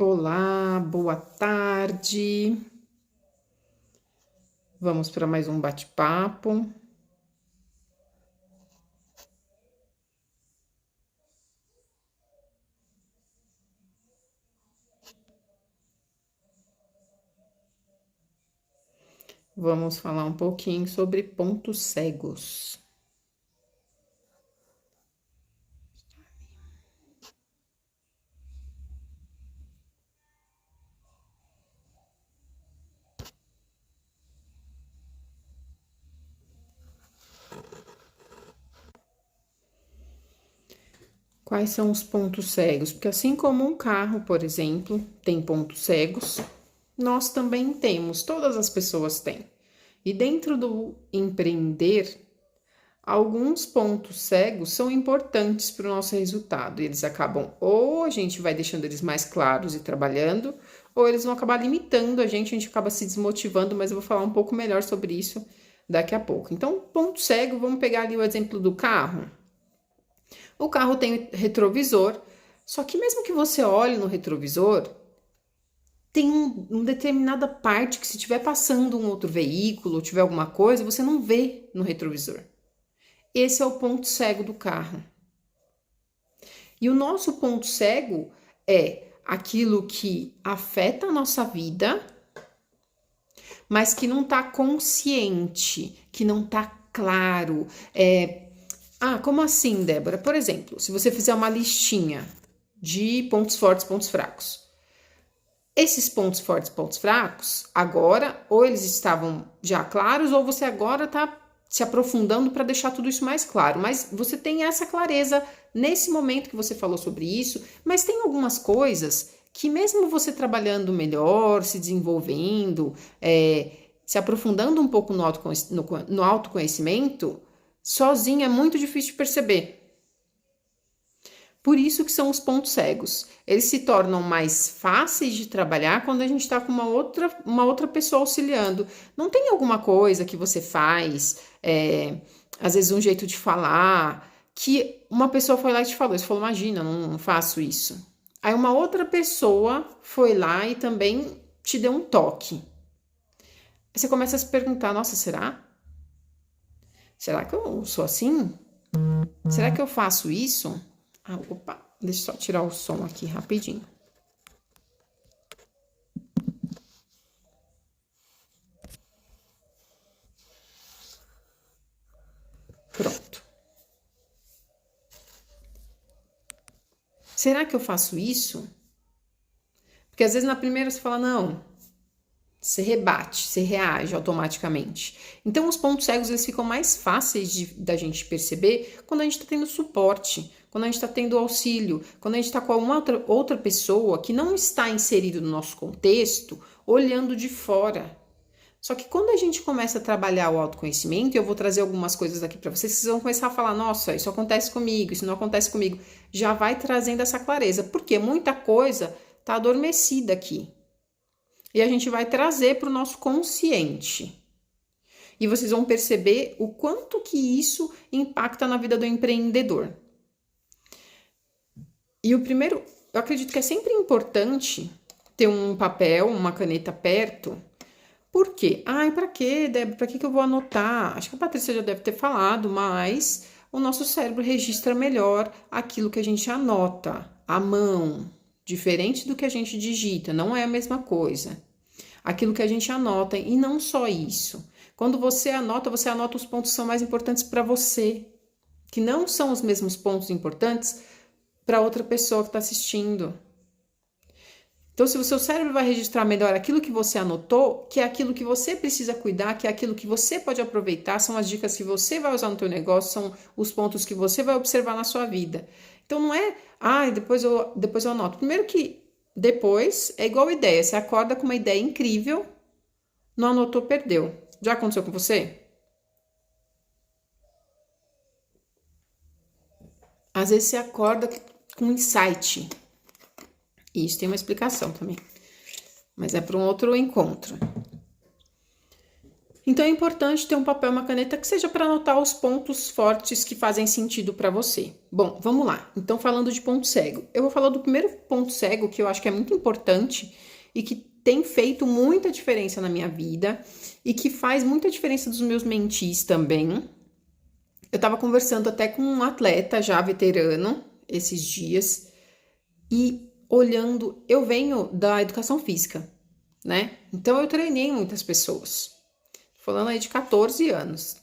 Olá, boa tarde. Vamos para mais um bate-papo. Vamos falar um pouquinho sobre pontos cegos. Quais são os pontos cegos? Porque assim como um carro, por exemplo, tem pontos cegos, nós também temos, todas as pessoas têm. E dentro do empreender, alguns pontos cegos são importantes para o nosso resultado. Eles acabam, ou a gente vai deixando eles mais claros e trabalhando, ou eles vão acabar limitando a gente acaba se desmotivando, mas eu vou falar um pouco melhor sobre isso daqui a pouco. Então, ponto cego, vamos pegar ali o exemplo do carro. O carro tem retrovisor, só que mesmo que você olhe no retrovisor, tem uma determinada parte que se estiver passando um outro veículo, ou tiver alguma coisa, você não vê no retrovisor. Esse é o ponto cego do carro. E o nosso ponto cego é aquilo que afeta a nossa vida, mas que não está consciente, que não está claro. Como assim, Débora? Por exemplo, se você fizer uma listinha de pontos fortes, pontos fracos. Esses pontos fortes, pontos fracos, agora, ou eles estavam já claros, ou você agora está se aprofundando para deixar tudo isso mais claro. Mas você tem essa clareza nesse momento que você falou sobre isso, mas tem algumas coisas que mesmo você trabalhando melhor, se desenvolvendo, se aprofundando um pouco no autoconhecimento, sozinho é muito difícil de perceber. Por isso que são os pontos cegos. Eles se tornam mais fáceis de trabalhar quando a gente está com uma outra pessoa auxiliando. Não tem alguma coisa que você faz, às vezes um jeito de falar, que uma pessoa foi lá e te falou. Você falou, imagina, não faço isso. Aí uma outra pessoa foi lá e também te deu um toque. Aí você começa a se perguntar, nossa, será? Será que eu sou assim? Será que eu faço isso? Opa, deixa eu só tirar o som aqui rapidinho. Pronto. Será que eu faço isso? Porque às vezes na primeira você fala, não. Você rebate, você reage automaticamente. Então, os pontos cegos eles ficam mais fáceis da gente perceber quando a gente está tendo suporte, quando a gente está tendo auxílio, quando a gente está com uma outra pessoa que não está inserido no nosso contexto, olhando de fora. Só que quando a gente começa a trabalhar o autoconhecimento, eu vou trazer algumas coisas aqui para vocês, vocês vão começar a falar, nossa, isso acontece comigo, isso não acontece comigo. Já vai trazendo essa clareza, porque muita coisa está adormecida aqui. E a gente vai trazer para o nosso consciente. E vocês vão perceber o quanto que isso impacta na vida do empreendedor. E o primeiro, eu acredito que é sempre importante ter um papel, uma caneta perto. Por quê? Para quê, Débora? Para que eu vou anotar? Acho que a Patrícia já deve ter falado, mas o nosso cérebro registra melhor aquilo que a gente anota à mão. Diferente do que a gente digita, não é a mesma coisa. Aquilo que a gente anota, e não só isso. Quando você anota os pontos que são mais importantes para você, que não são os mesmos pontos importantes para outra pessoa que está assistindo. Então, se o seu cérebro vai registrar melhor aquilo que você anotou, que é aquilo que você precisa cuidar, que é aquilo que você pode aproveitar, são as dicas que você vai usar no teu negócio, são os pontos que você vai observar na sua vida. Então, não é, depois eu anoto. Primeiro que depois é igual ideia, você acorda com uma ideia incrível, não anotou, perdeu. Já aconteceu com você? Às vezes você acorda com um insight. E isso tem uma explicação também. Mas é para um outro encontro. Então é importante ter um papel e uma caneta que seja para anotar os pontos fortes que fazem sentido para você. Bom, vamos lá. Então, falando de ponto cego, eu vou falar do primeiro ponto cego que eu acho que é muito importante e que tem feito muita diferença na minha vida e que faz muita diferença dos meus mentis também. Eu estava conversando até com um atleta já veterano esses dias e olhando, eu venho da educação física, né? Então eu treinei muitas pessoas. Falando aí de 14 anos.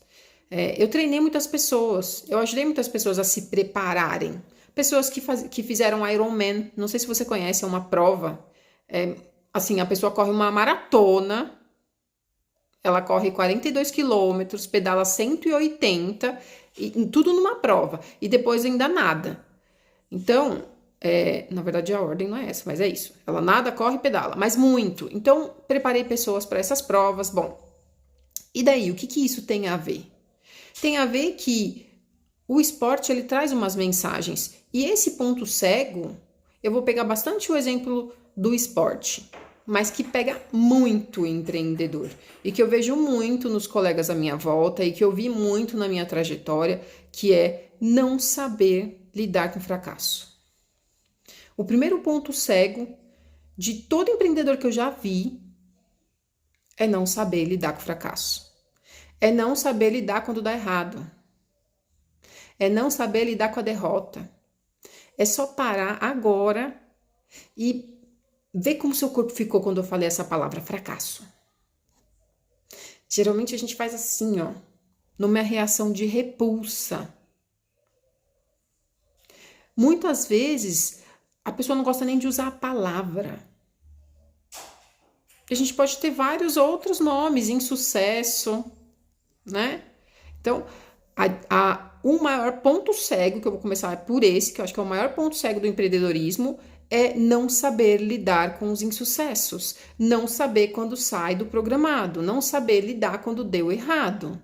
Eu treinei muitas pessoas, eu ajudei muitas pessoas a se prepararem. Pessoas que fizeram Ironman, não sei se você conhece, é uma prova. Assim, a pessoa corre uma maratona, ela corre 42 quilômetros, pedala 180, tudo numa prova. E depois ainda nada. Então, na verdade a ordem não é essa, mas é isso. Ela nada, corre e pedala, mas muito. Então, preparei pessoas para essas provas. Bom, e daí, o que isso tem a ver? Tem a ver que o esporte, ele traz umas mensagens. E esse ponto cego, eu vou pegar bastante o exemplo do esporte, mas que pega muito o empreendedor. E que eu vejo muito nos colegas à minha volta e que eu vi muito na minha trajetória, que é não saber lidar com fracasso. O primeiro ponto cego de todo empreendedor que eu já vi é não saber lidar com o fracasso. É não saber lidar quando dá errado. É não saber lidar com a derrota. É só parar agora e ver como seu corpo ficou quando eu falei essa palavra, fracasso. Geralmente a gente faz assim, ó, numa reação de repulsa. Muitas vezes a pessoa não gosta nem de usar a palavra. A gente pode ter vários outros nomes, insucesso, né? Então, o maior ponto cego, que eu vou começar por esse, que eu acho que é o maior ponto cego do empreendedorismo, é não saber lidar com os insucessos, não saber quando sai do programado, não saber lidar quando deu errado.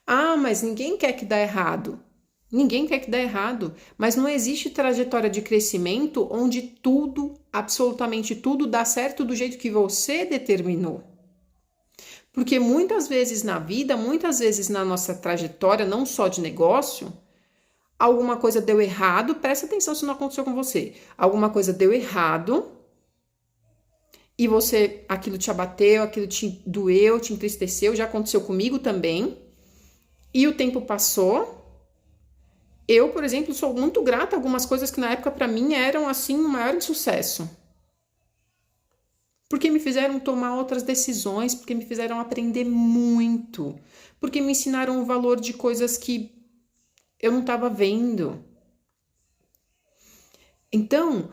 Ah, mas ninguém quer que dê errado. Ninguém quer que dê errado, mas não existe trajetória de crescimento onde tudo, absolutamente tudo, dá certo do jeito que você determinou. Porque muitas vezes na vida, muitas vezes na nossa trajetória, não só de negócio, alguma coisa deu errado, presta atenção se não aconteceu com você. Alguma coisa deu errado e aquilo te abateu, aquilo te doeu, te entristeceu, já aconteceu comigo também. E o tempo passou. Eu, por exemplo, sou muito grata a algumas coisas que na época para mim eram assim um maior insucesso. Porque me fizeram tomar outras decisões, porque me fizeram aprender muito, porque me ensinaram o valor de coisas que eu não estava vendo. Então,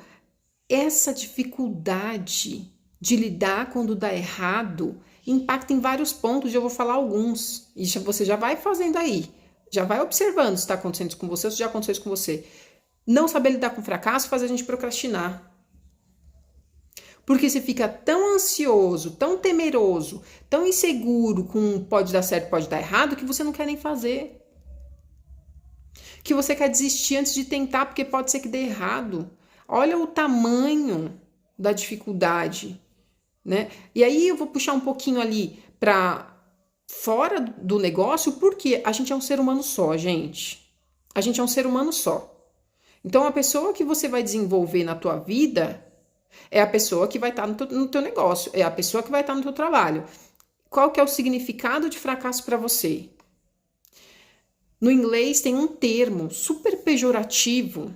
essa dificuldade de lidar quando dá errado impacta em vários pontos, e eu vou falar alguns. E você já vai fazendo aí. Já vai observando se está acontecendo isso com você, se já aconteceu isso com você. Não saber lidar com fracasso faz a gente procrastinar. Porque você fica tão ansioso, tão temeroso, tão inseguro com pode dar certo, pode dar errado, que você não quer nem fazer. Que você quer desistir antes de tentar, porque pode ser que dê errado. Olha o tamanho da dificuldade, né? E aí eu vou puxar um pouquinho ali para fora do negócio, porque a gente é um ser humano só, gente. A gente é um ser humano só. Então, a pessoa que você vai desenvolver na tua vida é a pessoa que vai estar no teu negócio, é a pessoa que vai estar no teu trabalho. Qual que é o significado de fracasso para você? No inglês tem um termo super pejorativo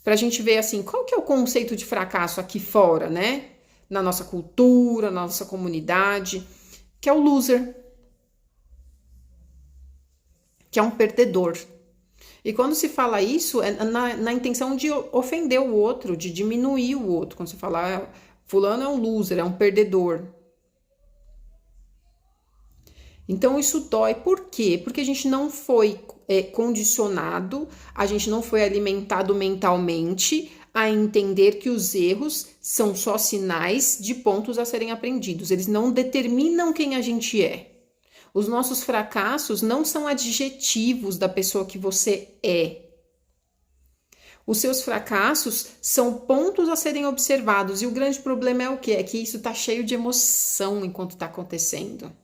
para a gente ver assim, qual que é o conceito de fracasso aqui fora, né? Na nossa cultura, na nossa comunidade, que é o loser, que é um perdedor. E quando se fala isso, é na intenção de ofender o outro, de diminuir o outro. Quando você fala, fulano é um loser, é um perdedor. Então isso dói. Por quê? Porque a gente não foi condicionado, a gente não foi alimentado mentalmente a entender que os erros são só sinais de pontos a serem aprendidos. Eles não determinam quem a gente é. Os nossos fracassos não são adjetivos da pessoa que você é. Os seus fracassos são pontos a serem observados. E o grande problema é o quê? É que isso está cheio de emoção enquanto está acontecendo.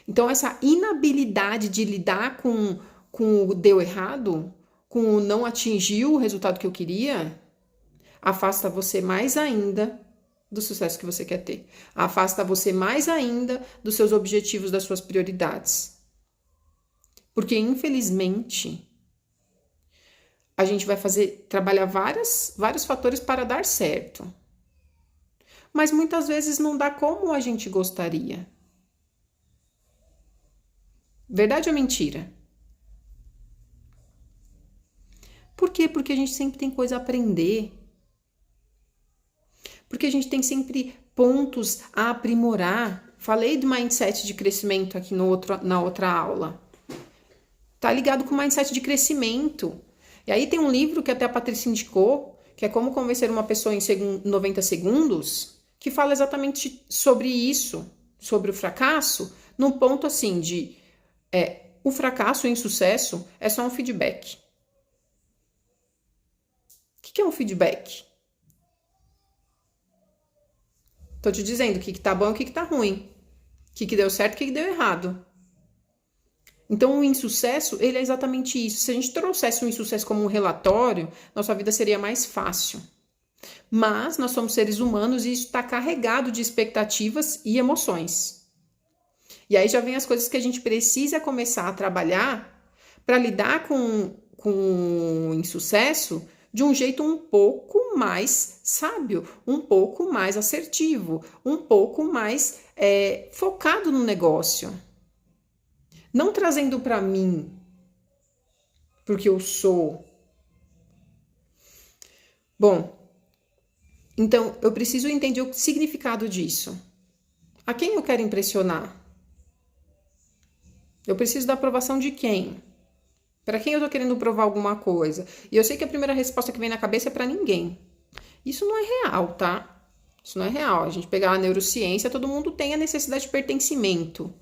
Então, essa inabilidade de lidar com o deu errado, com o não atingiu o resultado que eu queria, afasta você mais ainda do sucesso que você quer ter. Afasta você mais ainda dos seus objetivos, das suas prioridades. Porque, infelizmente, a gente vai trabalhar vários fatores para dar certo. Mas muitas vezes não dá como a gente gostaria. Verdade ou mentira? Por quê? Porque a gente sempre tem coisa a aprender. Porque a gente tem sempre pontos a aprimorar. Falei do mindset de crescimento aqui na outra aula. Tá ligado com o mindset de crescimento. E aí tem um livro que até a Patrícia indicou, que é Como Convencer uma Pessoa em 90 Segundos, que fala exatamente sobre isso, sobre o fracasso, num ponto assim de o fracasso, o insucesso, é só um feedback. O que é um feedback? Tô te dizendo o que tá bom e o que tá ruim. O que deu certo e o que deu errado. Então, o insucesso, ele é exatamente isso. Se a gente trouxesse o insucesso como um relatório, nossa vida seria mais fácil. Mas nós somos seres humanos e isso está carregado de expectativas e emoções. E aí já vem as coisas que a gente precisa começar a trabalhar para lidar com o insucesso de um jeito um pouco mais sábio, um pouco mais assertivo, um pouco mais focado no negócio. Não trazendo para mim, porque eu sou. Bom, então eu preciso entender o significado disso. A quem eu quero impressionar? Eu preciso da aprovação de quem? Para quem eu tô querendo provar alguma coisa? E eu sei que a primeira resposta que vem na cabeça é para ninguém. Isso não é real, tá? Isso não é real. A gente pegar a neurociência, todo mundo tem a necessidade de pertencimento.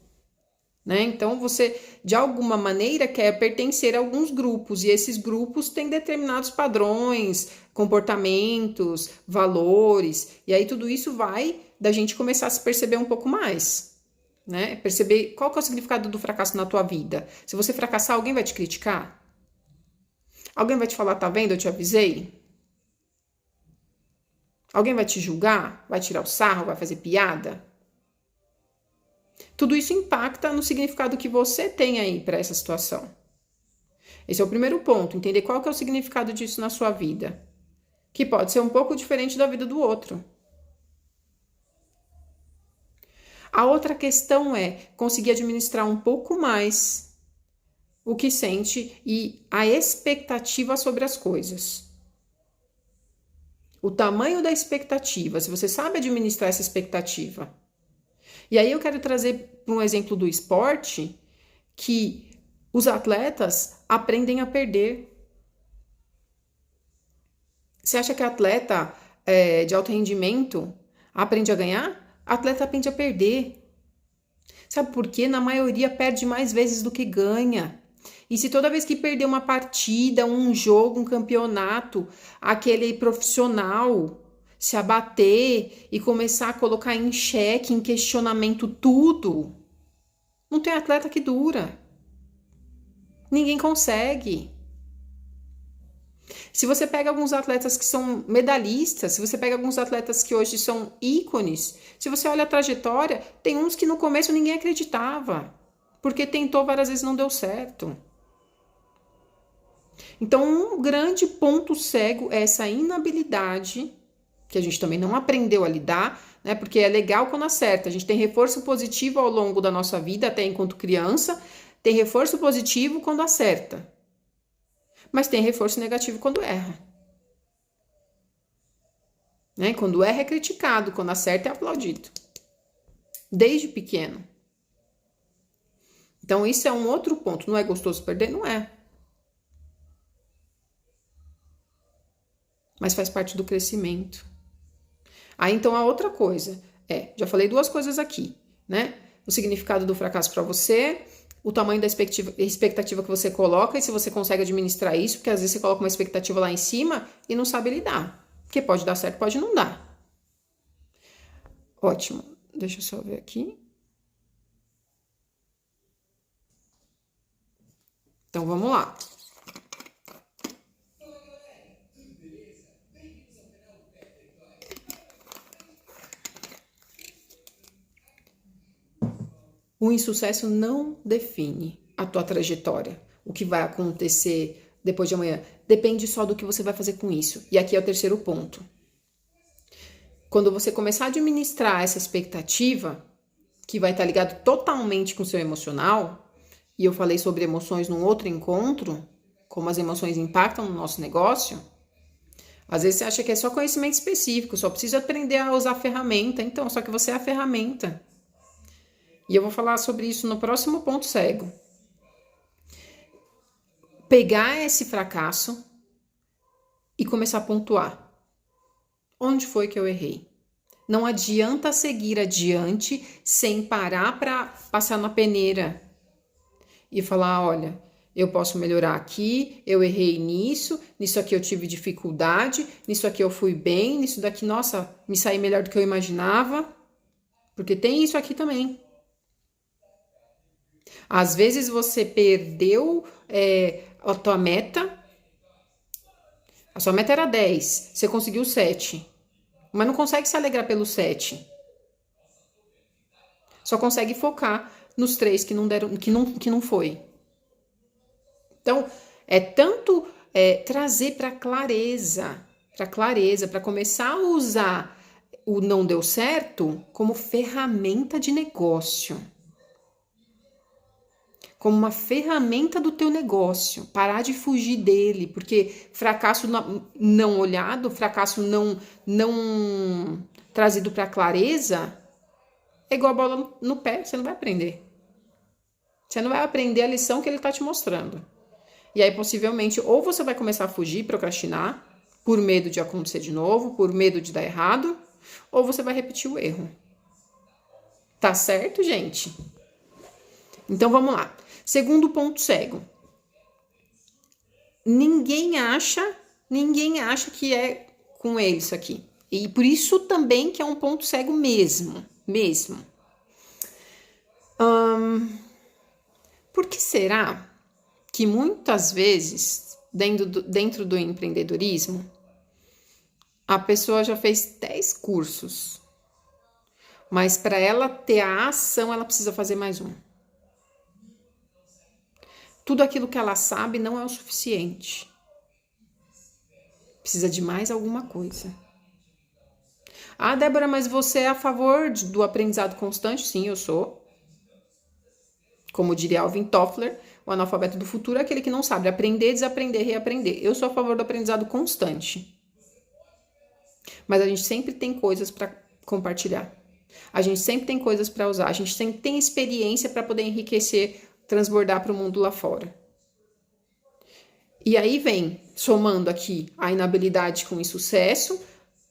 Né? Então, você, de alguma maneira, quer pertencer a alguns grupos, e esses grupos têm determinados padrões, comportamentos, valores, e aí tudo isso vai da gente começar a se perceber um pouco mais, né? Perceber qual que é o significado do fracasso na tua vida. Se você fracassar, alguém vai te criticar? Alguém vai te falar, tá vendo, eu te avisei? Alguém vai te julgar? Vai tirar o sarro? Vai fazer piada? Tudo isso impacta no significado que você tem aí para essa situação. Esse é o primeiro ponto, entender qual que é o significado disso na sua vida, que pode ser um pouco diferente da vida do outro. A outra questão é conseguir administrar um pouco mais o que sente e a expectativa sobre as coisas. O tamanho da expectativa, se você sabe administrar essa expectativa. E aí eu quero trazer um exemplo do esporte que os atletas aprendem a perder. Você acha que atleta de alto rendimento aprende a ganhar? Atleta aprende a perder. Sabe por quê? Na maioria perde mais vezes do que ganha. E se toda vez que perder uma partida, um jogo, um campeonato, aquele profissional se abater e começar a colocar em xeque, em questionamento tudo, não tem atleta que dura. Ninguém consegue. Se você pega alguns atletas que são medalhistas, se você pega alguns atletas que hoje são ícones, se você olha a trajetória, tem uns que no começo ninguém acreditava, porque tentou várias vezes e não deu certo. Então, um grande ponto cego é essa inabilidade, que a gente também não aprendeu a lidar, né? Porque é legal quando acerta. A gente tem reforço positivo ao longo da nossa vida, até enquanto criança, tem reforço positivo quando acerta. Mas tem reforço negativo quando erra. Né? Quando erra é criticado, quando acerta é aplaudido. Desde pequeno. Então, isso é um outro ponto. Não é gostoso perder? Não é. Mas faz parte do crescimento. Aí, então, a outra coisa já falei duas coisas aqui, né? O significado do fracasso para você, o tamanho da expectativa que você coloca e se você consegue administrar isso, porque às vezes você coloca uma expectativa lá em cima e não sabe lidar. Porque pode dar certo, pode não dar. Ótimo. Deixa eu só ver aqui. Então, vamos lá. O insucesso não define a tua trajetória. O que vai acontecer depois de amanhã depende só do que você vai fazer com isso. E aqui é o terceiro ponto. Quando você começar a administrar essa expectativa, que vai estar ligado totalmente com o seu emocional, e eu falei sobre emoções num outro encontro, como as emoções impactam no nosso negócio, às vezes você acha que é só conhecimento específico, só precisa aprender a usar a ferramenta. Então, só que você é a ferramenta. E eu vou falar sobre isso no próximo ponto cego. Pegar esse fracasso e começar a pontuar. Onde foi que eu errei? Não adianta seguir adiante sem parar para passar na peneira e falar, olha, eu posso melhorar aqui, eu errei nisso aqui eu tive dificuldade, nisso aqui eu fui bem, nisso daqui, nossa, me saí melhor do que eu imaginava, porque tem isso aqui também. Às vezes você perdeu a tua meta, a sua meta era 10, você conseguiu 7, mas não consegue se alegrar pelo 7. Só consegue focar nos 3 que não deram, que não foi. Então, é tanto trazer para clareza, para começar a usar o não deu certo como ferramenta de negócio. Como uma ferramenta do teu negócio, parar de fugir dele, porque fracasso não olhado, fracasso não trazido para clareza, é igual a bola no pé, você não vai aprender. Você não vai aprender a lição que ele está te mostrando. E aí, possivelmente, ou você vai começar a fugir, procrastinar, por medo de acontecer de novo, por medo de dar errado, ou você vai repetir o erro. Tá certo, gente? Então, vamos lá. Segundo ponto cego. Ninguém acha que é com ele isso aqui. E por isso também que é um ponto cego mesmo. Por que será que muitas vezes, dentro do empreendedorismo, a pessoa já fez 10 cursos, mas para ela ter a ação, ela precisa fazer mais um? Tudo aquilo que ela sabe não é o suficiente. Precisa de mais alguma coisa. Ah, Débora, mas você é a favor do aprendizado constante? Sim, eu sou. Como diria Alvin Toffler, o analfabeto do futuro é aquele que não sabe aprender, desaprender, reaprender. Eu sou a favor do aprendizado constante. Mas a gente sempre tem coisas para compartilhar. A gente sempre tem coisas para usar. A gente sempre tem experiência para poder enriquecer, transbordar para o mundo lá fora. E aí vem, somando aqui a inabilidade com o insucesso,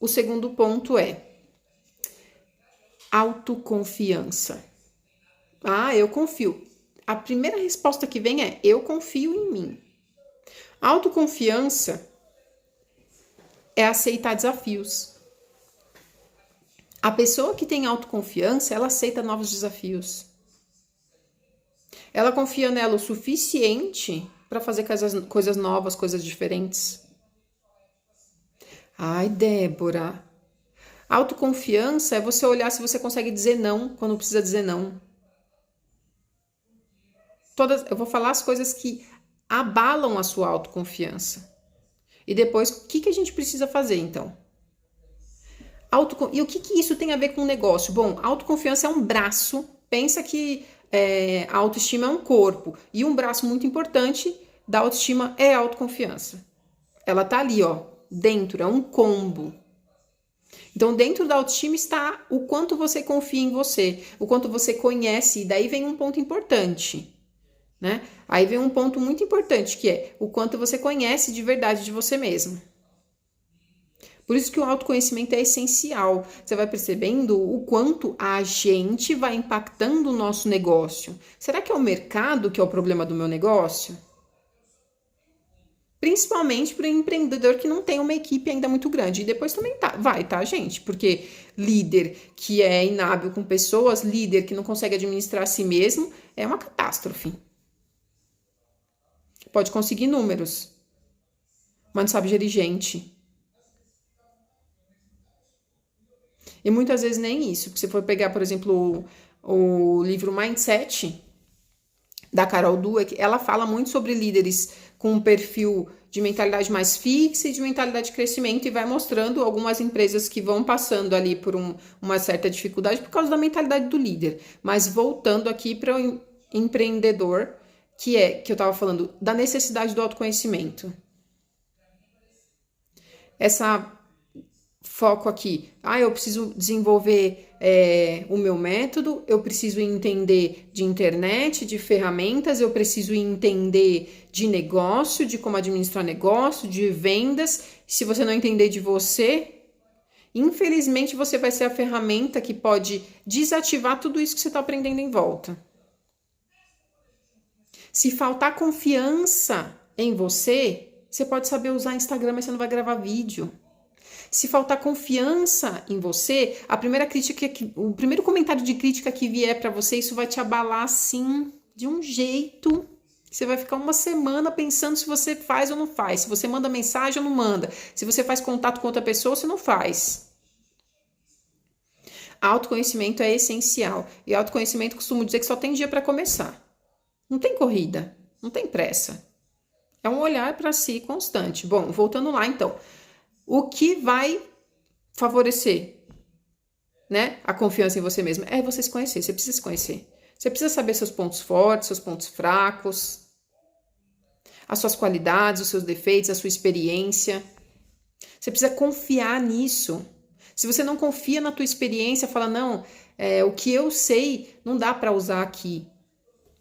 o segundo ponto é autoconfiança. Ah, eu confio. A primeira resposta que vem é, eu confio em mim. Autoconfiança é aceitar desafios. A pessoa que tem autoconfiança, ela aceita novos desafios. Ela confia nela o suficiente para fazer coisas novas, coisas diferentes. Ai, Débora. Autoconfiança é você olhar se você consegue dizer não quando precisa dizer não. Eu vou falar as coisas que abalam a sua autoconfiança. E depois, o que a gente precisa fazer, então? E o que isso tem a ver com o negócio? Bom, autoconfiança é um braço. Pensa que a autoestima é um corpo. E um braço muito importante da autoestima é a autoconfiança. Ela tá ali, ó, dentro, é um combo. Então, dentro da autoestima está o quanto você confia em você, o quanto você conhece. E daí vem um ponto importante, né? Aí vem um ponto muito importante, que é o quanto você conhece de verdade de você mesmo. Por isso que o autoconhecimento é essencial. Você vai percebendo o quanto a gente vai impactando o nosso negócio. Será que é o mercado que é o problema do meu negócio? Principalmente para o empreendedor que não tem uma equipe ainda muito grande. E depois também vai, tá, gente? Porque líder que é inábil com pessoas, líder que não consegue administrar a si mesmo, é uma catástrofe. Pode conseguir números, mas não sabe gerir gente. E muitas vezes nem isso. Se você for pegar, por exemplo, o livro Mindset, da Carol Dweck, ela fala muito sobre líderes com um perfil de mentalidade mais fixa e de mentalidade de crescimento e vai mostrando algumas empresas que vão passando ali por uma certa dificuldade por causa da mentalidade do líder. Mas voltando aqui para o empreendedor, que eu estava falando da necessidade do autoconhecimento. Essa foco aqui, eu preciso desenvolver o meu método, eu preciso entender de internet, de ferramentas, eu preciso entender de negócio, de como administrar negócio, de vendas. Se você não entender de você, infelizmente você vai ser a ferramenta que pode desativar tudo isso que você está aprendendo em volta. Se faltar confiança em você, você pode saber usar Instagram, mas você não vai gravar vídeo. Se faltar confiança em você, o primeiro comentário de crítica que vier para você, isso vai te abalar assim, de um jeito. Você vai ficar uma semana pensando se você faz ou não faz, se você manda mensagem ou não manda, se você faz contato com outra pessoa ou se não faz. Autoconhecimento é essencial. E autoconhecimento costumo dizer que só tem dia para começar. Não tem corrida, não tem pressa. É um olhar para si constante. Bom, voltando lá então. O que vai favorecer, né, a confiança em você mesmo? É você se conhecer, você precisa se conhecer. Você precisa saber seus pontos fortes, seus pontos fracos, as suas qualidades, os seus defeitos, a sua experiência. Você precisa confiar nisso. Se você não confia na tua experiência, fala, não, o que eu sei não dá para usar aqui.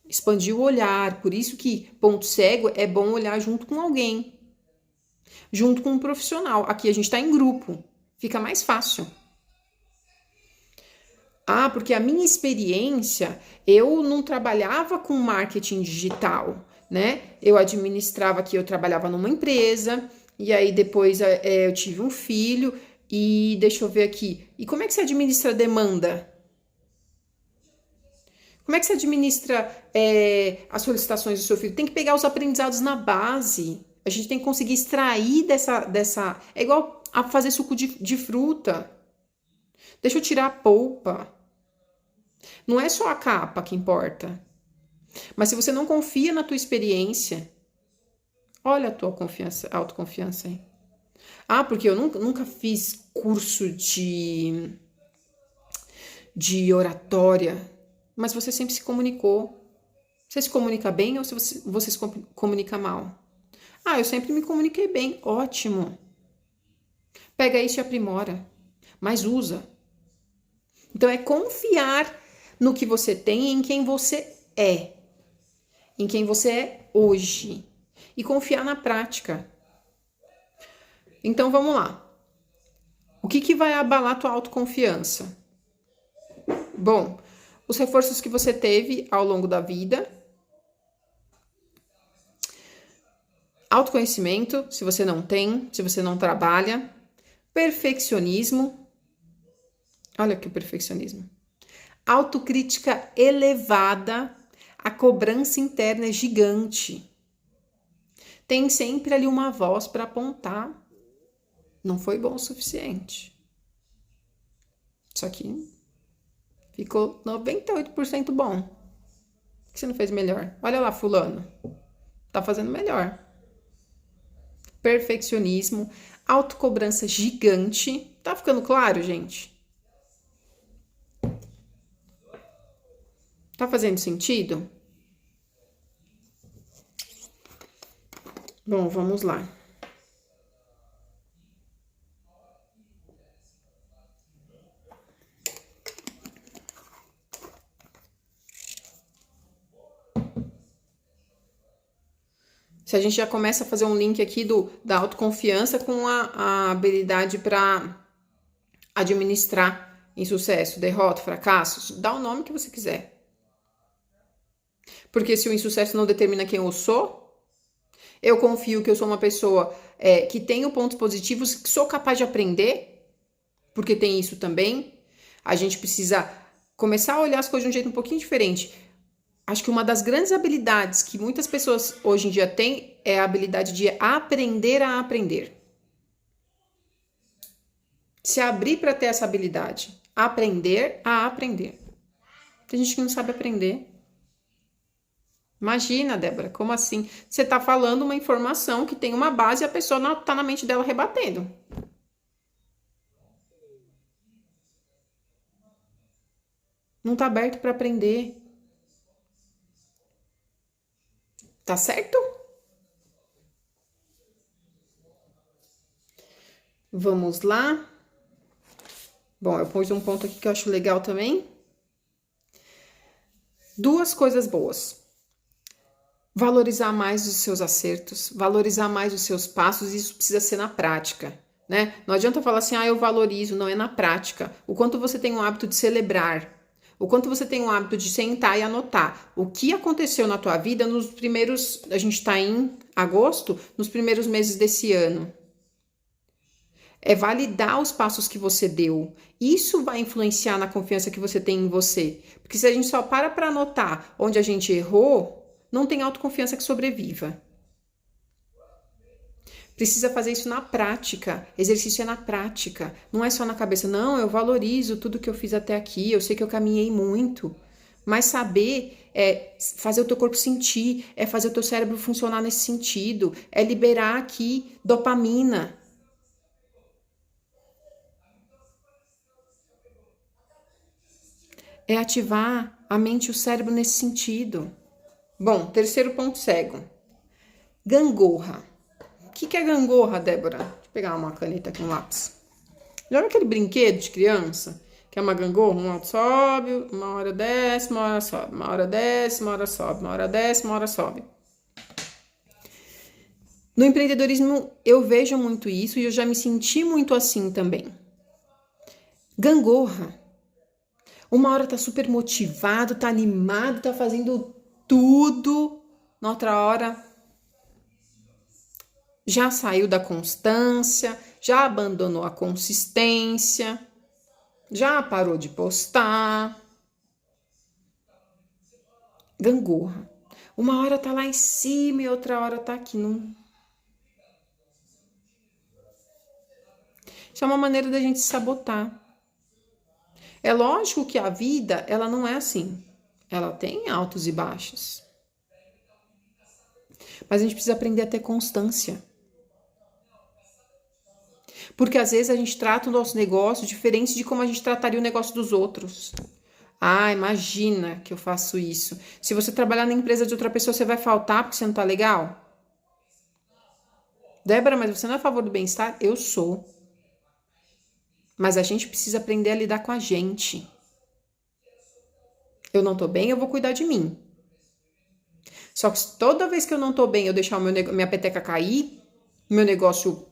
Expandir o olhar, por isso que ponto cego é bom olhar junto com alguém. Junto com um profissional. Aqui a gente está em grupo. Fica mais fácil. Porque a minha experiência, eu não trabalhava com marketing digital, né? Eu administrava aqui, eu trabalhava numa empresa, e aí depois eu tive um filho, e deixa eu ver aqui. E como é que você administra a demanda? Como é que você administra as solicitações do seu filho? Tem que pegar os aprendizados na base. A gente tem que conseguir extrair dessa. É igual a fazer suco de fruta. Deixa eu tirar a polpa. Não é só a capa que importa. Mas se você não confia na tua experiência, olha a tua autoconfiança aí. Porque eu nunca fiz curso de oratória. Mas você sempre se comunicou. Você se comunica bem ou você se comunica mal? Eu sempre me comuniquei bem. Ótimo. Pega isso e aprimora. Mas usa. Então é confiar no que você tem e em quem você é. Em quem você é hoje. E confiar na prática. Então vamos lá. O que vai abalar a tua autoconfiança? Bom, os reforços que você teve ao longo da vida. Autoconhecimento, se você não tem, se você não trabalha. Perfeccionismo. Olha aqui o perfeccionismo. Autocrítica elevada. A cobrança interna é gigante. Tem sempre ali uma voz para apontar. Não foi bom o suficiente. Isso aqui ficou 98% bom. Por que você não fez melhor? Olha lá, fulano. Tá fazendo melhor. Perfeccionismo, autocobrança gigante. Tá ficando claro, gente? Tá fazendo sentido? Bom, vamos lá. Se a gente já começa a fazer um link aqui da autoconfiança com a habilidade para administrar insucesso, derrota, fracassos, dá o nome que você quiser. Porque se o insucesso não determina quem eu sou, eu confio que eu sou uma pessoa que tenho pontos positivos, que sou capaz de aprender, porque tem isso também. A gente precisa começar a olhar as coisas de um jeito um pouquinho diferente. Acho que uma das grandes habilidades que muitas pessoas hoje em dia têm é a habilidade de aprender a aprender. Se abrir para ter essa habilidade. Aprender a aprender. Tem gente que não sabe aprender. Imagina, Débora, como assim? Você está falando uma informação que tem uma base e a pessoa está na mente dela rebatendo. Não está aberto para aprender. Tá certo? Vamos lá. Bom, eu pus um ponto aqui que eu acho legal também. Duas coisas boas. Valorizar mais os seus acertos, valorizar mais os seus passos, isso precisa ser na prática, né? Não adianta falar assim, eu valorizo, não é na prática. O quanto você tem o hábito de celebrar, o quanto você tem o hábito de sentar e anotar o que aconteceu na tua vida nos primeiros, a gente tá em agosto, nos primeiros meses desse ano. É validar os passos que você deu. Isso vai influenciar na confiança que você tem em você. Porque se a gente só para anotar onde a gente errou, não tem autoconfiança que sobreviva. Precisa fazer isso na prática. Exercício é na prática. Não é só na cabeça. Não, eu valorizo tudo que eu fiz até aqui. Eu sei que eu caminhei muito. Mas saber é fazer o teu corpo sentir, é fazer o teu cérebro funcionar nesse sentido, é liberar aqui dopamina. É ativar a mente e o cérebro nesse sentido. Bom, terceiro ponto cego. Gangorra. O que é gangorra, Débora? Deixa eu pegar uma caneta aqui, um lápis. Joga aquele brinquedo de criança, que é uma gangorra, uma hora sobe, uma hora desce, uma hora sobe, uma hora desce, uma hora sobe, uma hora desce, uma hora sobe. No empreendedorismo, eu vejo muito isso e eu já me senti muito assim também. Gangorra. Uma hora tá super motivado, tá animado, tá fazendo tudo. Na outra hora, já saiu da constância, já abandonou a consistência, já parou de postar. Gangorra. Uma hora tá lá em cima e outra hora tá aqui. Não... Isso é uma maneira da gente se sabotar. É lógico que a vida, ela não é assim. Ela tem altos e baixos. Mas a gente precisa aprender a ter constância. Porque às vezes a gente trata o nosso negócio diferente de como a gente trataria o negócio dos outros. Ah, imagina que eu faço isso. Se você trabalhar na empresa de outra pessoa, você vai faltar porque você não tá legal? Débora, mas você não é a favor do bem-estar? Eu sou. Mas a gente precisa aprender a lidar com a gente. Eu não tô bem, eu vou cuidar de mim. Só que toda vez que eu não tô bem, eu deixar minha peteca cair, meu negócio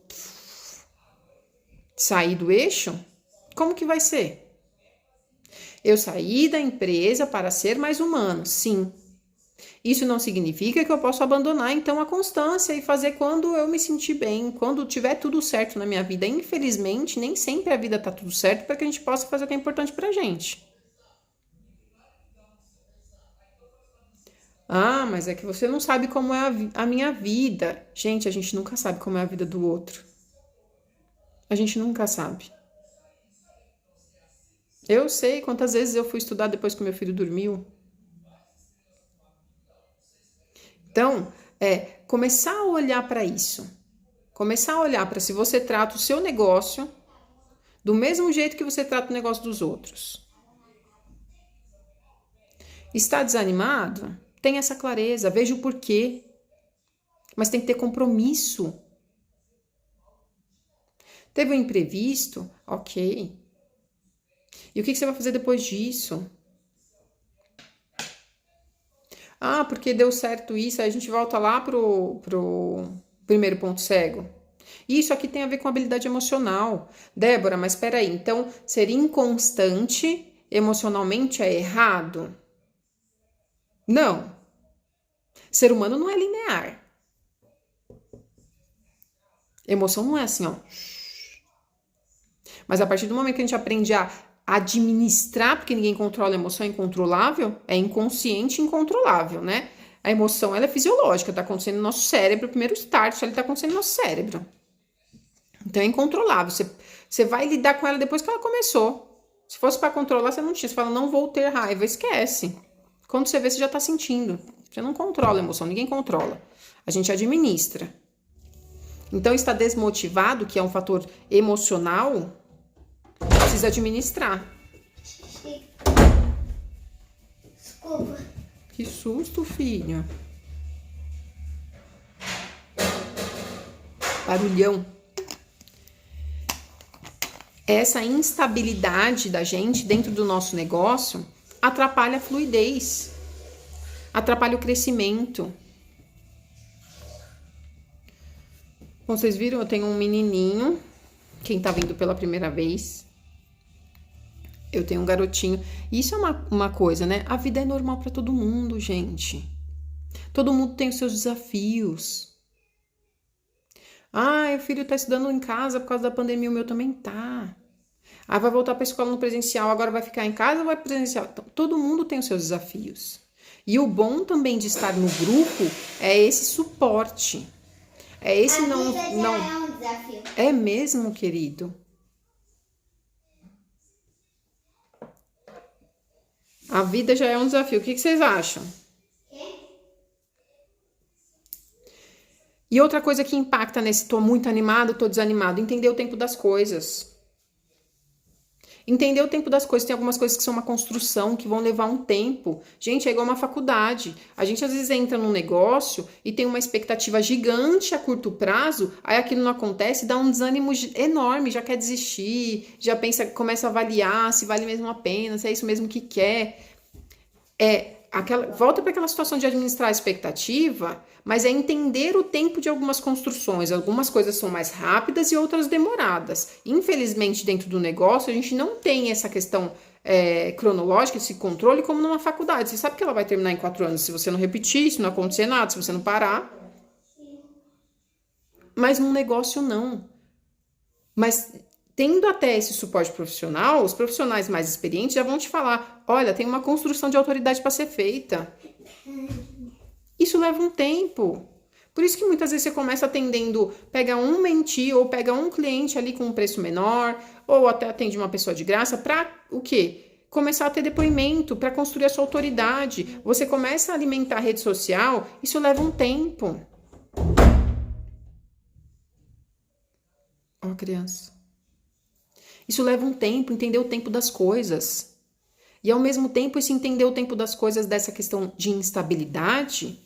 sair do eixo, como que vai ser? Eu saí da empresa para ser mais humano, sim. Isso não significa que eu posso abandonar, então, a constância e fazer quando eu me sentir bem, quando tiver tudo certo na minha vida. Infelizmente, nem sempre a vida tá tudo certo para que a gente possa fazer o que é importante pra gente. Ah, mas é que você não sabe como é a minha vida. Gente, a gente nunca sabe como é a vida do outro. A gente nunca sabe. Eu sei quantas vezes eu fui estudar depois que meu filho dormiu. Então, começar a olhar para isso. Começar a olhar para se você trata o seu negócio do mesmo jeito que você trata o negócio dos outros. Está desanimado? Tenha essa clareza, veja o porquê. Mas tem que ter compromisso. Teve um imprevisto? Ok. E o que você vai fazer depois disso? Ah, porque deu certo isso, aí a gente volta lá pro primeiro ponto cego. Isso aqui tem a ver com habilidade emocional. Débora, mas espera aí, então ser inconstante emocionalmente é errado? Não. Ser humano não é linear. Emoção não é assim, ó. Mas a partir do momento que a gente aprende a administrar, porque ninguém controla a emoção, é incontrolável, é inconsciente e incontrolável, né? A emoção, ela é fisiológica, tá acontecendo no nosso cérebro, o primeiro start, ela tá acontecendo no nosso cérebro. Então é incontrolável, você vai lidar com ela depois que ela começou. Se fosse para controlar, você não tinha, você fala, não vou ter raiva, esquece. Quando você vê, você já tá sentindo. Você não controla a emoção, ninguém controla. A gente administra. Então, está desmotivado, que é um fator emocional, precisa administrar. Desculpa. Que susto, filho. Barulhão. Essa instabilidade da gente dentro do nosso negócio atrapalha a fluidez, atrapalha o crescimento. Bom, vocês viram, eu tenho um menininho, quem tá vindo pela primeira vez. Eu tenho um garotinho. Isso é uma coisa, né? A vida é normal para todo mundo, gente. Todo mundo tem os seus desafios. Ah, o filho tá estudando em casa por causa da pandemia, o meu também tá. Ah, vai voltar para a escola no presencial, agora vai ficar em casa ou vai presencial? Então, todo mundo tem os seus desafios. E o bom também de estar no grupo é esse suporte. É esse não. É um desafio. É mesmo, querido? A vida já é um desafio. O que vocês acham? E outra coisa que impacta nesse tô muito animado, tô desanimado, entender o tempo das coisas. Entender o tempo das coisas. Tem algumas coisas que são uma construção, que vão levar um tempo. Gente, é igual uma faculdade. A gente às vezes entra num negócio e tem uma expectativa gigante a curto prazo, aí aquilo não acontece, dá um desânimo enorme, já quer desistir, já pensa, começa a avaliar se vale mesmo a pena, se é isso mesmo que quer. Volta para aquela situação de administrar a expectativa, mas é entender o tempo de algumas construções. Algumas coisas são mais rápidas e outras demoradas. Infelizmente, dentro do negócio, a gente não tem essa questão cronológica, esse controle, como numa faculdade. Você sabe que ela vai terminar em 4 anos se você não repetir, se não acontecer nada, se você não parar. Mas num negócio, não. Mas tendo até esse suporte profissional, os profissionais mais experientes já vão te falar, olha, tem uma construção de autoridade para ser feita. Isso leva um tempo. Por isso que muitas vezes você começa atendendo, pega um mentee ou pega um cliente ali com um preço menor, ou até atende uma pessoa de graça, para o quê? Começar a ter depoimento, para construir a sua autoridade. Você começa a alimentar a rede social, isso leva um tempo. Ó, criança. Isso leva um tempo, entender o tempo das coisas. E ao mesmo tempo, esse entender o tempo das coisas dessa questão de instabilidade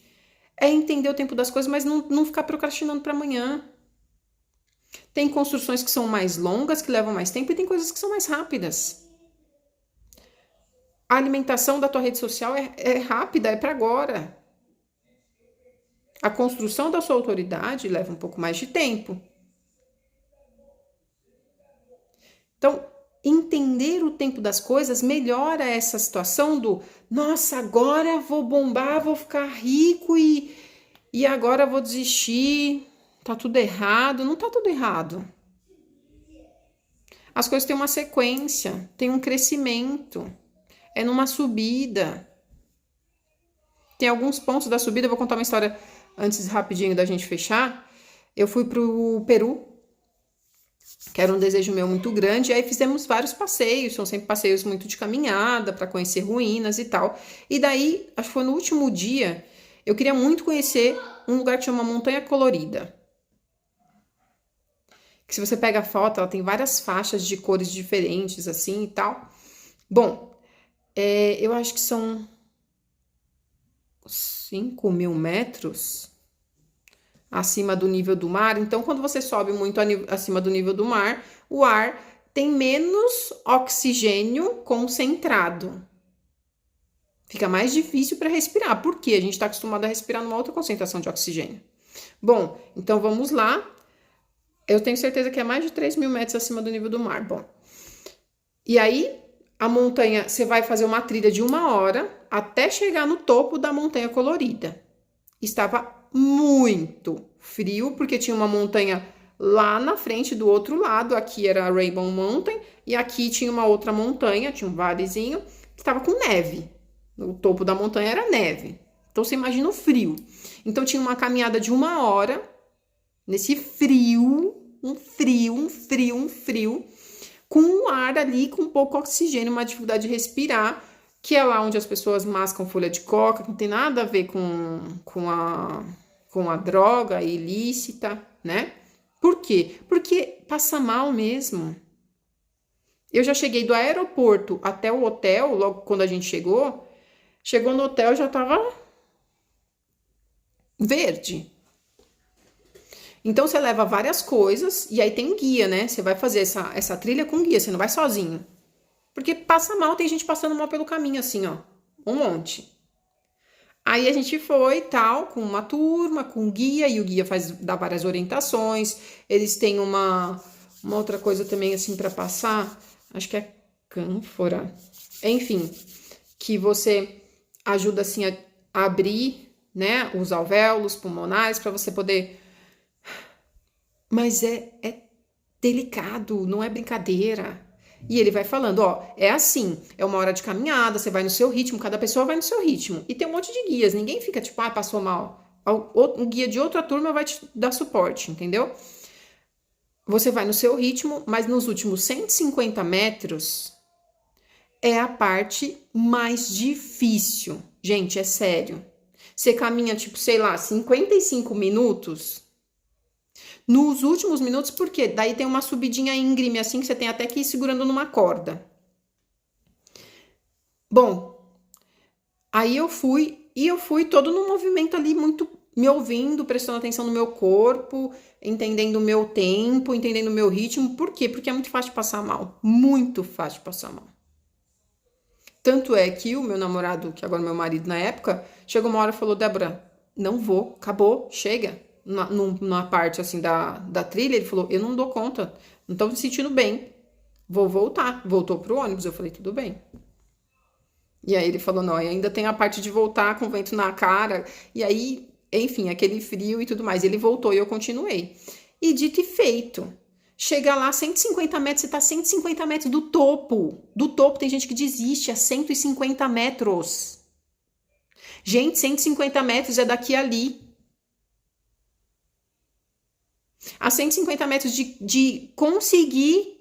é entender o tempo das coisas, mas não ficar procrastinando para amanhã. Tem construções que são mais longas, que levam mais tempo, e tem coisas que são mais rápidas. A alimentação da tua rede social é rápida, é para agora. A construção da sua autoridade leva um pouco mais de tempo. Então, entender o tempo das coisas melhora essa situação do nossa, agora vou bombar, vou ficar rico e agora vou desistir, tá tudo errado. Não tá tudo errado. As coisas têm uma sequência, tem um crescimento, é numa subida. Tem alguns pontos da subida, eu vou contar uma história antes rapidinho da gente fechar. Eu fui pro Peru, que era um desejo meu muito grande, e aí fizemos vários passeios, são sempre passeios muito de caminhada, para conhecer ruínas e tal. E daí, acho que foi no último dia, eu queria muito conhecer um lugar que chama Montanha Colorida. Que se você pega a foto, ela tem várias faixas de cores diferentes, assim e tal. Bom, eu acho que são 5.000 metros acima do nível do mar. Então, quando você sobe muito acima do nível do mar, o ar tem menos oxigênio concentrado. Fica mais difícil para respirar, porque a gente está acostumado a respirar numa outra concentração de oxigênio. Bom, então vamos lá. Eu tenho certeza que é mais de 3.000 metros acima do nível do mar. Bom, e aí a montanha, você vai fazer uma trilha de 1 hora até chegar no topo da Montanha Colorida. Estava muito frio, porque tinha uma montanha lá na frente do outro lado. Aqui era a Rainbow Mountain e aqui tinha uma outra montanha, tinha um valezinho, que estava com neve. O topo da montanha era neve. Então você imagina o frio. Então tinha uma caminhada de 1 hora nesse frio, um frio, com um ar ali com pouco oxigênio, uma dificuldade de respirar, que é lá onde as pessoas mascam folha de coca, que não tem nada a ver com a droga ilícita, né? Por quê? Porque passa mal mesmo. Eu já cheguei do aeroporto até o hotel, logo quando a gente chegou no hotel já tava verde. Então, você leva várias coisas e aí tem guia, né? Você vai fazer essa trilha com guia, você não vai sozinho. Porque passa mal, tem gente passando mal pelo caminho, assim, ó. Um monte. Aí a gente foi, tal, com uma turma, com guia, e o guia dá várias orientações. Eles têm uma outra coisa também, assim, para passar. Acho que é cânfora. Enfim, que você ajuda, assim, a abrir, né, os alvéolos pulmonares para você poder... Mas é delicado, não é brincadeira. E ele vai falando, ó, é assim, é 1 hora de caminhada, você vai no seu ritmo, cada pessoa vai no seu ritmo. E tem um monte de guias, ninguém fica tipo, passou mal. Um guia de outra turma vai te dar suporte, entendeu? Você vai no seu ritmo, mas nos últimos 150 metros é a parte mais difícil. Gente, é sério. Você caminha, tipo, sei lá, 55 minutos... Nos últimos minutos, por quê? Daí tem uma subidinha íngreme, assim, que você tem até que ir segurando numa corda. Bom, aí eu fui todo no movimento ali, muito me ouvindo, prestando atenção no meu corpo, entendendo o meu tempo, entendendo o meu ritmo. Por quê? Porque é muito fácil de passar mal. Muito fácil de passar mal. Tanto é que o meu namorado, que agora é meu marido na época, chegou uma hora e falou, Débora, não vou, acabou, chega. Numa parte assim da trilha, ele falou, eu não dou conta, não tô me sentindo bem, vou voltar. Voltou pro ônibus, eu falei, tudo bem. E aí ele falou, não, e ainda tem a parte de voltar com o vento na cara, e aí, enfim, aquele frio e tudo mais. Ele voltou e eu continuei. E dito e feito, chega lá 150 metros, você tá 150 metros do topo. Do topo tem gente que desiste a 150 metros. Gente, 150 metros é daqui a ali. A 150 metros de conseguir,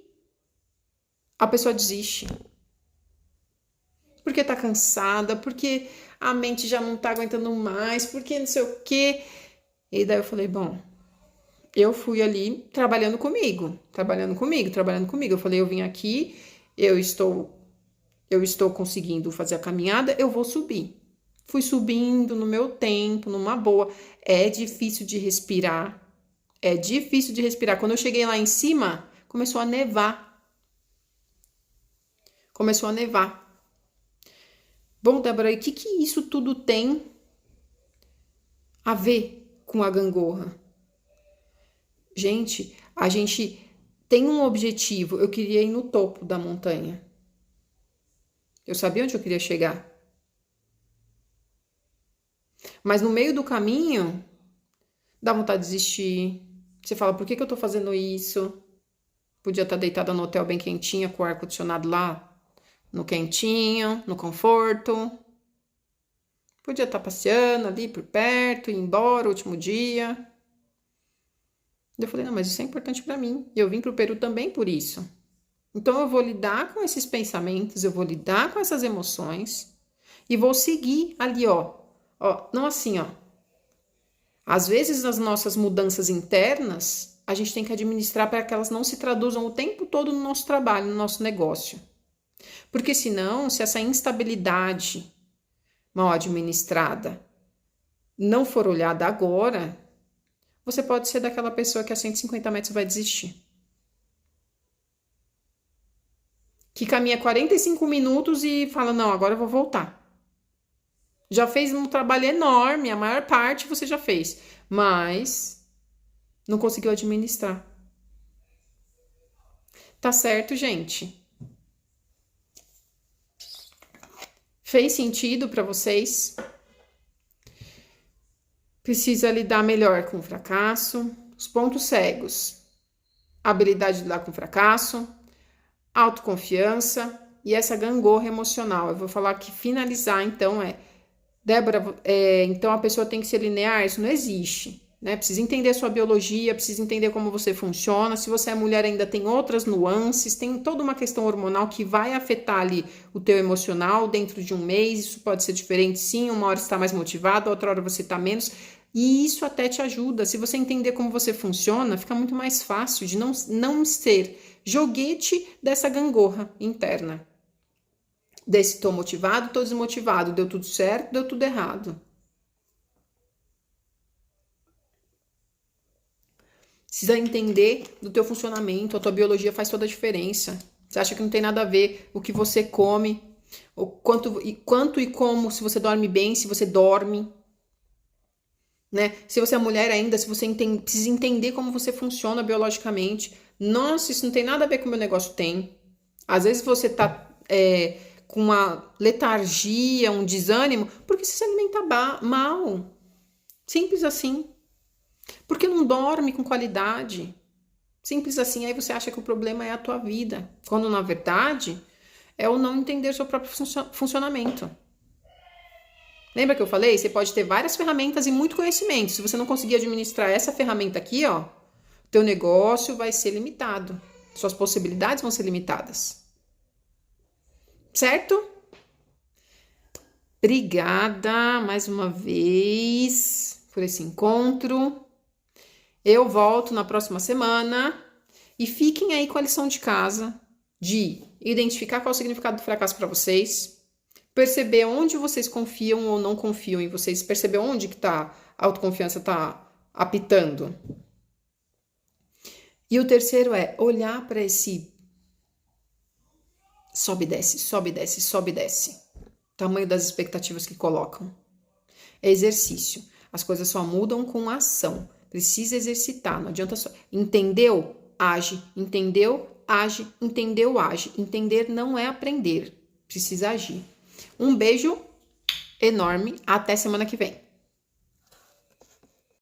a pessoa desiste. Porque tá cansada, porque a mente já não tá aguentando mais, porque não sei o quê. E daí eu falei, bom, eu fui ali trabalhando comigo. Eu falei, eu vim aqui, eu estou conseguindo fazer a caminhada, eu vou subir. Fui subindo no meu tempo, numa boa. É difícil de respirar. Quando eu cheguei lá em cima, começou a nevar. Bom, Débora, e o que isso tudo tem a ver com a gangorra? Gente, a gente tem um objetivo. Eu queria ir no topo da montanha. Eu sabia onde eu queria chegar. Mas no meio do caminho, dá vontade de desistir. Você fala, por que eu tô fazendo isso? Podia estar deitada no hotel bem quentinha, com o ar-condicionado lá no quentinho, no conforto. Podia estar passeando ali por perto, ir embora, último dia. Eu falei, não, mas isso é importante para mim. E eu vim pro Peru também por isso. Então eu vou lidar com esses pensamentos, eu vou lidar com essas emoções e vou seguir ali, ó. Ó, não assim, ó. Às vezes, nas nossas mudanças internas, a gente tem que administrar para que elas não se traduzam o tempo todo no nosso trabalho, no nosso negócio. Porque senão, se essa instabilidade mal administrada não for olhada agora, você pode ser daquela pessoa que a 150 metros vai desistir. Que caminha 45 minutos e fala, não, agora eu vou voltar. Já fez um trabalho enorme, a maior parte você já fez, mas não conseguiu administrar. Tá certo, gente? Fez sentido para vocês? Precisa lidar melhor com o fracasso, os pontos cegos, habilidade de lidar com o fracasso, autoconfiança e essa gangorra emocional. Eu vou falar que finalizar, então, Débora, então a pessoa tem que ser linear? Isso não existe, né? Precisa entender a sua biologia, precisa entender como você funciona. Se você é mulher, ainda tem outras nuances, tem toda uma questão hormonal que vai afetar ali o teu emocional dentro de um mês. Isso pode ser diferente, sim. Uma hora você está mais motivado, outra hora você está menos. E isso até te ajuda. Se você entender como você funciona, fica muito mais fácil de não ser joguete dessa gangorra interna. Desse tô motivado, tô desmotivado, deu tudo certo, deu tudo errado. Precisa entender do teu funcionamento, a tua biologia faz toda a diferença. Você acha que não tem nada a ver o que você come, o quanto e como, se você dorme bem, se você dorme, né? Se você é mulher ainda, se você precisa entender como você funciona biologicamente. Nossa, isso não tem nada a ver com o meu negócio. Tem. Às vezes você tá com uma letargia, um desânimo, porque você se alimenta mal. Simples assim. Porque não dorme com qualidade. Simples assim. Aí você acha que o problema é a tua vida. Quando, na verdade, é o não entender seu próprio funcionamento. Lembra que eu falei? Você pode ter várias ferramentas e muito conhecimento. Se você não conseguir administrar essa ferramenta aqui, ó, teu negócio vai ser limitado. Suas possibilidades vão ser limitadas. Certo? Obrigada mais uma vez por esse encontro. Eu volto na próxima semana e fiquem aí com a lição de casa de identificar qual é o significado do fracasso para vocês, perceber onde vocês confiam ou não confiam em vocês, perceber onde que a autoconfiança está apitando. E o terceiro é olhar para esse sobe e desce, sobe e desce, sobe e desce. Tamanho das expectativas que colocam. É exercício. As coisas só mudam com ação. Precisa exercitar, não adianta só. Entendeu? Age. Entendeu? Age. Entendeu? Age. Entender não é aprender. Precisa agir. Um beijo enorme. Até semana que vem.